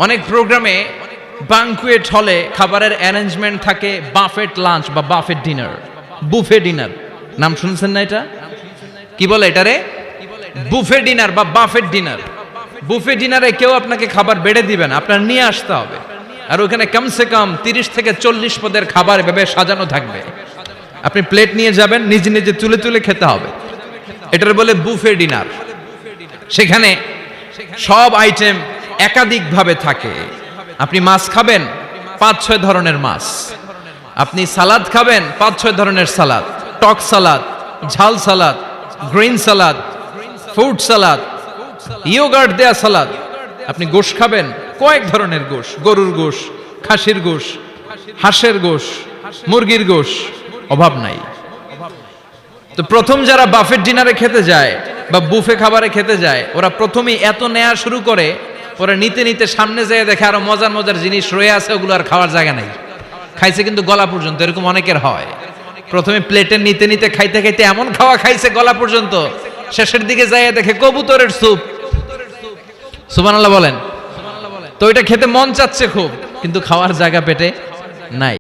অনেক প্রোগ্রামে বাঙ্কুয়েট হলে খাবারের অ্যারেঞ্জমেন্ট থাকে বাফেট লাঞ্চ বা বাফেট ডিনার, বুফে ডিনার। নাম শুনছেন না এটা? কি বলে এটারে? বুফে ডিনার বা বাফেট ডিনার। বুফে ডিনারে কেউ আপনাকে খাবার বেড়ে দিবেন, আপনার নিয়ে আসতে হবে। আর ওখানে কমসে কম 30 থেকে 40 পদের খাবার এভাবে সাজানো থাকবে। আপনি প্লেট নিয়ে যাবেন, নিজে নিজে তুলে তুলে খেতে হবে। এটার বলে বুফে ডিনার। সেখানে সব আইটেম একাধিকভাবে থাকে। আপনি মাছ খাবেন, 5-6 ধরনের মাছ। আপনি সালাদ খাবেন, 5-6 ধরনের সালাদ, টক সালাদ, ঝাল salad, green salad, fruit salad, yogurt দেয়া সালাদ। আপনি গোশ খাবেন, কয়েক ধরনের গোশ, গরুর গোশ, খাসির গোশ, হাঁসের গোশ, মুরগির গোশ, অভাব নাই। তো প্রথম যারা বাফেট ডিনারে খেতে যায় বা বুফে খাবারে খেতে যায়, ওরা প্রথমেই এত নেয়া শুরু করে, ওরা নিতে নিতে সামনে যেয়ে দেখে আরো মজার মজার জিনিস রয়ে আছে, ওগুলো আর খাওয়ার জায়গা নাই। খাইছে কিন্তু গলা পর্যন্ত, এরকম অনেকের হয়। প্রথমে প্লেটে নিতে নিতে খাইতে খাইতে এমন খাওয়া খাইছে গলা পর্যন্ত, শেষের দিকে যাইয়া দেখে কবুতরের স্যুপ। সুবহানাল্লাহ বলেন। তো এটা খেতে মন চাচ্ছে খুব, কিন্তু খাওয়ার জায়গা পেটে নাই।